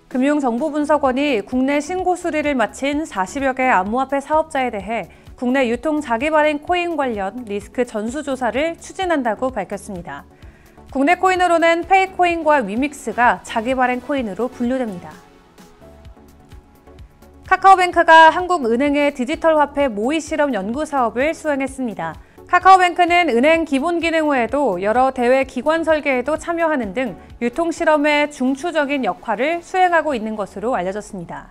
금융정보분석원이 국내 신고 수리를 마친 40여 개 암호화폐 사업자에 대해 국내 유통 자기 발행 코인 관련 리스크 전수조사를 추진한다고 밝혔습니다. 국내 코인으로는 페이코인과 위믹스가 자기 발행 코인으로 분류됩니다. 카카오뱅크가 한국은행의 디지털 화폐 모의 실험 연구 사업을 수행했습니다. 카카오뱅크는 은행 기본 기능 외에도 여러 대외 기관 설계에도 참여하는 등 유통 실험의 중추적인 역할을 수행하고 있는 것으로 알려졌습니다.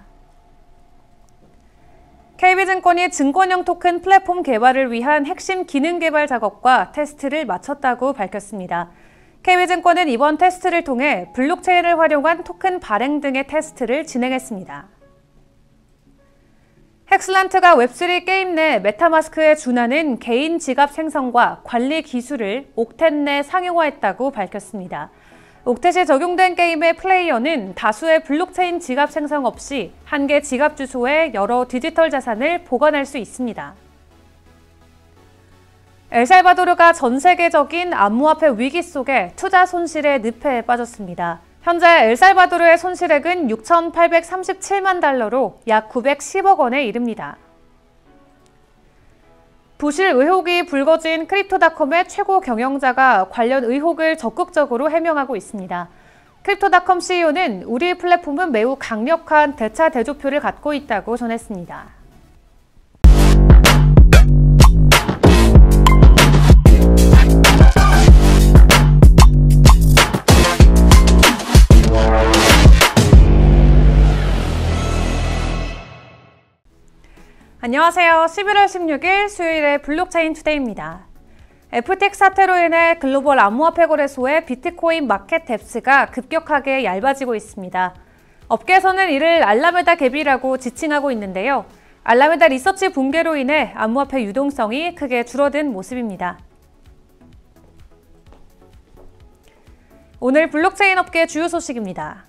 KB증권이 증권형 토큰 플랫폼 개발을 위한 핵심 기능 개발 작업과 테스트를 마쳤다고 밝혔습니다. KB증권은 이번 테스트를 통해 블록체인을 활용한 토큰 발행 등의 테스트를 진행했습니다. 헥슬란트가 웹3 게임 내 메타마스크에 준하는 개인 지갑 생성과 관리 기술을 옥텟 내 상용화했다고 밝혔습니다. 옥텟이 적용된 게임의 플레이어는 다수의 블록체인 지갑 생성 없이 한 개 지갑 주소에 여러 디지털 자산을 보관할 수 있습니다. 엘살바도르가 전 세계적인 암호화폐 위기 속에 투자 손실의 늪에 빠졌습니다. 현재 엘살바도르의 손실액은 6,837만 달러로 약 910억 원에 이릅니다. 부실 의혹이 불거진 크립토닷컴의 최고 경영자가 관련 의혹을 적극적으로 해명하고 있습니다. 크립토닷컴 CEO는 우리 플랫폼은 매우 강력한 대차 대조표를 갖고 있다고 전했습니다. 안녕하세요. 11월 16일 수요일의 블록체인 투데이입니다. FTX 사태로 인해 글로벌 암호화폐 거래소의 비트코인 마켓 뎁스가 급격하게 얇아지고 있습니다. 업계에서는 이를 알라메다 갭이라고 지칭하고 있는데요. 알라메다 리서치 붕괴로 인해 암호화폐 유동성이 크게 줄어든 모습입니다. 오늘 블록체인 업계 주요 소식입니다.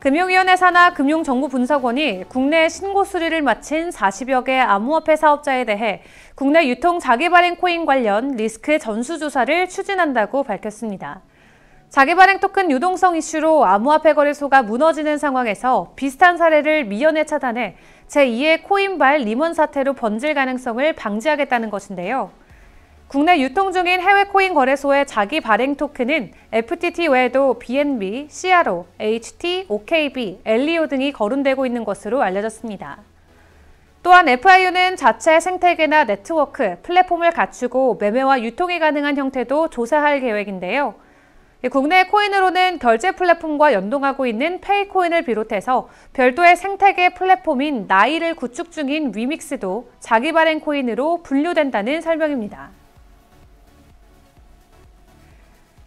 금융위원회 산하 금융정보분석원이 국내 신고 수리를 마친 40여 개 암호화폐 사업자에 대해 국내 유통 자기 발행 코인 관련 리스크 전수조사를 추진한다고 밝혔습니다. 자기 발행 토큰 유동성 이슈로 암호화폐 거래소가 무너지는 상황에서 비슷한 사례를 미연에 차단해 제2의 코인발 리먼 사태로 번질 가능성을 방지하겠다는 것인데요. 국내 유통 중인 해외 코인 거래소의 자기 발행 토큰은 FTT 외에도 BNB, CRO, HT, OKB, 엘리오 등이 거론되고 있는 것으로 알려졌습니다. 또한 FIU는 자체 생태계나 네트워크, 플랫폼을 갖추고 매매와 유통이 가능한 형태도 조사할 계획인데요. 국내 코인으로는 결제 플랫폼과 연동하고 있는 페이코인을 비롯해서 별도의 생태계 플랫폼인 나이를 구축 중인 위믹스도 자기 발행 코인으로 분류된다는 설명입니다.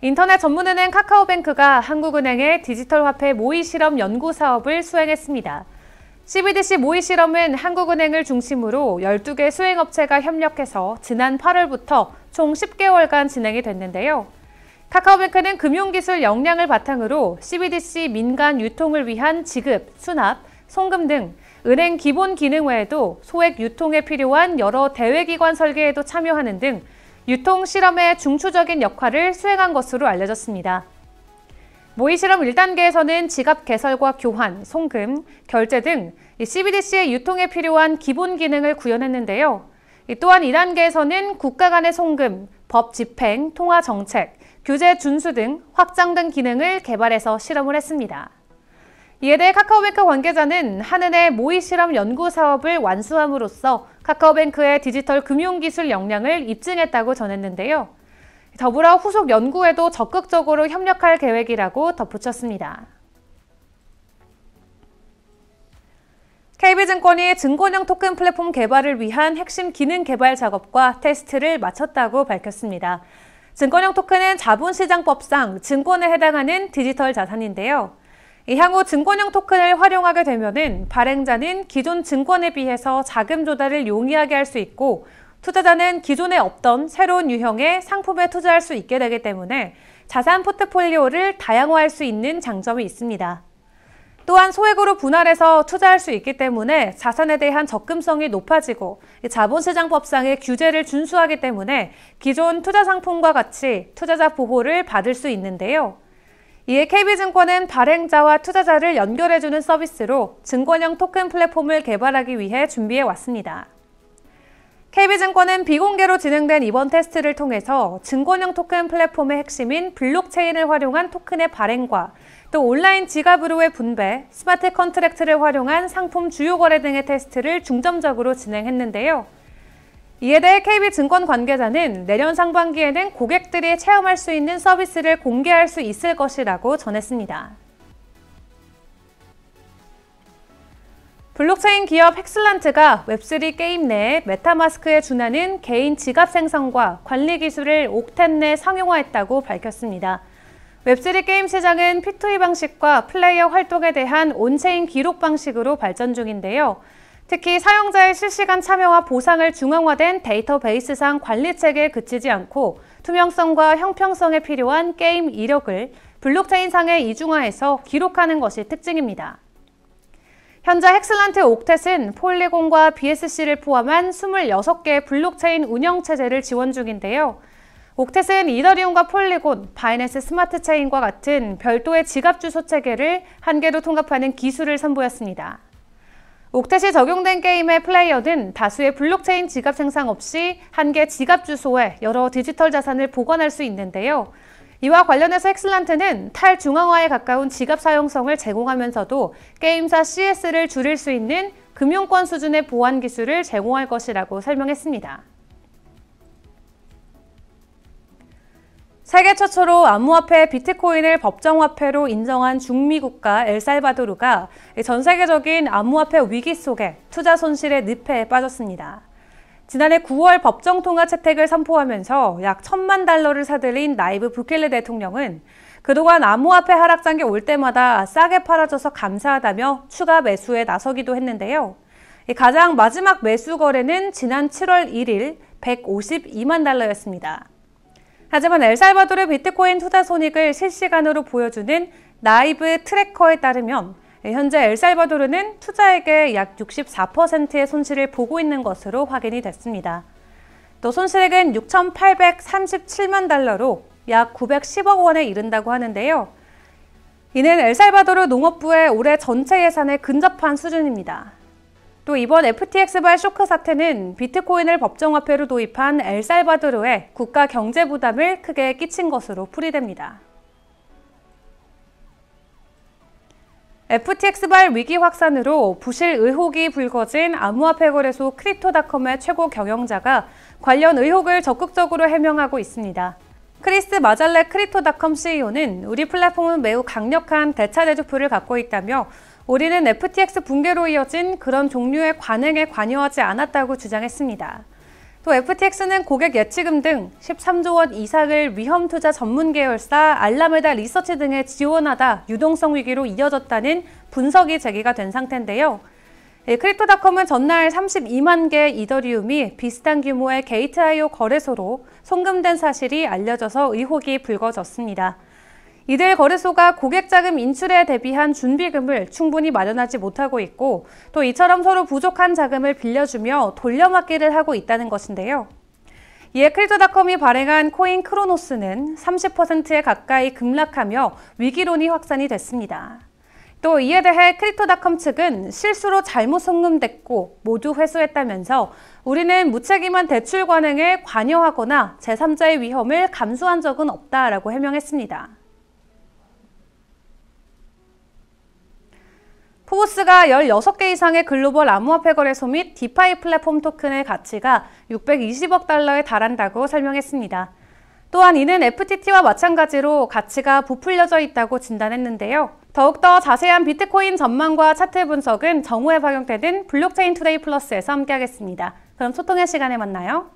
인터넷 전문은행 카카오뱅크가 한국은행의 디지털 화폐 모의 실험 연구 사업을 수행했습니다. CBDC 모의 실험은 한국은행을 중심으로 12개 수행업체가 협력해서 지난 8월부터 총 10개월간 진행이 됐는데요. 카카오뱅크는 금융기술 역량을 바탕으로 CBDC 민간 유통을 위한 지급, 수납, 송금 등 은행 기본 기능 외에도 소액 유통에 필요한 여러 대외기관 설계에도 참여하는 등 유통 실험의 중추적인 역할을 수행한 것으로 알려졌습니다. 모의 실험 1단계에서는 지갑 개설과 교환, 송금, 결제 등 CBDC의 유통에 필요한 기본 기능을 구현했는데요. 또한 2단계에서는 국가 간의 송금, 법 집행, 통화 정책, 규제 준수 등 확장 등 기능을 개발해서 실험을 했습니다. 이에 대해 카카오뱅크 관계자는 한은의 모의 실험 연구 사업을 완수함으로써 카카오뱅크의 디지털 금융기술 역량을 입증했다고 전했는데요. 더불어 후속 연구에도 적극적으로 협력할 계획이라고 덧붙였습니다. KB증권이 증권형 토큰 플랫폼 개발을 위한 핵심 기능 개발 작업과 테스트를 마쳤다고 밝혔습니다. 증권형 토큰은 자본시장법상 증권에 해당하는 디지털 자산인데요. 향후 증권형 토큰을 활용하게 되면은 발행자는 기존 증권에 비해서 자금 조달을 용이하게 할 수 있고 투자자는 기존에 없던 새로운 유형의 상품에 투자할 수 있게 되기 때문에 자산 포트폴리오를 다양화할 수 있는 장점이 있습니다. 또한 소액으로 분할해서 투자할 수 있기 때문에 자산에 대한 접근성이 높아지고 자본시장법상의 규제를 준수하기 때문에 기존 투자 상품과 같이 투자자 보호를 받을 수 있는데요. 이에 KB증권은 발행자와 투자자를 연결해주는 서비스로 증권형 토큰 플랫폼을 개발하기 위해 준비해 왔습니다. KB증권은 비공개로 진행된 이번 테스트를 통해서 증권형 토큰 플랫폼의 핵심인 블록체인을 활용한 토큰의 발행과 또 온라인 지갑으로의 분배, 스마트 컨트랙트를 활용한 상품 주요 거래 등의 테스트를 중점적으로 진행했는데요. 이에 대해 KB증권 관계자는 내년 상반기에는 고객들이 체험할 수 있는 서비스를 공개할 수 있을 것이라고 전했습니다. 블록체인 기업 헥슬란트가 웹3 게임 내 메타마스크에 준하는 개인 지갑 생성과 관리 기술을 옥텐 내 상용화했다고 밝혔습니다. 웹3 게임 시장은 P2E 방식과 플레이어 활동에 대한 온체인 기록 방식으로 발전 중인데요. 특히 사용자의 실시간 참여와 보상을 중앙화된 데이터베이스상 관리 체계에 그치지 않고 투명성과 형평성에 필요한 게임 이력을 블록체인상에 이중화해서 기록하는 것이 특징입니다. 현재 헥슬란트 옥텟은 폴리곤과 BSC를 포함한 26개의 블록체인 운영체제를 지원 중인데요. 옥텟은 이더리움과 폴리곤, 바이낸스 스마트 체인과 같은 별도의 지갑 주소 체계를 한 개로 통합하는 기술을 선보였습니다. 옥텟이 적용된 게임의 플레이어는 다수의 블록체인 지갑 생성 없이 한 개 지갑 주소에 여러 디지털 자산을 보관할 수 있는데요. 이와 관련해서 헥슬란트는 탈중앙화에 가까운 지갑 사용성을 제공하면서도 게임사 CS를 줄일 수 있는 금융권 수준의 보안 기술을 제공할 것이라고 설명했습니다. 세계 최초로 암호화폐 비트코인을 법정화폐로 인정한 중미 국가 엘살바도르가 전 세계적인 암호화폐 위기 속에 투자 손실의 늪에 빠졌습니다. 지난해 9월 법정 통화 채택을 선포하면서 약 1,000만 달러를 사들인 나이브 부켈레 대통령은 그동안 암호화폐 하락장이 올 때마다 싸게 팔아줘서 감사하다며 추가 매수에 나서기도 했는데요. 가장 마지막 매수 거래는 지난 7월 1일 152만 달러였습니다. 하지만 엘살바도르 비트코인 투자 손익을 실시간으로 보여주는 나이브 트래커에 따르면 현재 엘살바도르는 투자액의 약 64%의 손실을 보고 있는 것으로 확인이 됐습니다. 또 손실액은 6,837만 달러로 약 910억 원에 이른다고 하는데요. 이는 엘살바도르 농업부의 올해 전체 예산에 근접한 수준입니다. 또 이번 FTX발 쇼크 사태는 비트코인을 법정화폐로 도입한 엘살바도르의 국가 경제 부담을 크게 끼친 것으로 풀이됩니다. FTX발 위기 확산으로 부실 의혹이 불거진 암호화폐 거래소 크립토닷컴의 최고 경영자가 관련 의혹을 적극적으로 해명하고 있습니다. 크리스 마잘레 크립토닷컴 CEO는 우리 플랫폼은 매우 강력한 대차 대조표를 갖고 있다며 우리는 FTX 붕괴로 이어진 그런 종류의 관행에 관여하지 않았다고 주장했습니다. 또 FTX는 고객 예치금 등 13조 원 이상을 위험 투자 전문 계열사 알라메다 리서치 등에 지원하다 유동성 위기로 이어졌다는 분석이 제기가 된 상태인데요. 크립토닷컴은 전날 32만 개의 이더리움이 비슷한 규모의 게이트.io 거래소로 송금된 사실이 알려져서 의혹이 불거졌습니다. 이들 거래소가 고객 자금 인출에 대비한 준비금을 충분히 마련하지 못하고 있고 또 이처럼 서로 부족한 자금을 빌려주며 돌려막기를 하고 있다는 것인데요. 이에 크립토닷컴이 발행한 코인 크로노스는 30%에 가까이 급락하며 위기론이 확산이 됐습니다. 또 이에 대해 크립토닷컴 측은 실수로 잘못 송금됐고 모두 회수했다면서 우리는 무책임한 대출 관행에 관여하거나 제3자의 위험을 감수한 적은 없다라고 해명했습니다. 포브스가 16개 이상의 글로벌 암호화폐 거래소 및 디파이 플랫폼 토큰의 가치가 620억 달러에 달한다고 설명했습니다. 또한 이는 FTT와 마찬가지로 가치가 부풀려져 있다고 진단했는데요. 더욱더 자세한 비트코인 전망과 차트 분석은 정오에 방영되는 블록체인 투데이 플러스에서 함께하겠습니다. 그럼 소통의 시간에 만나요.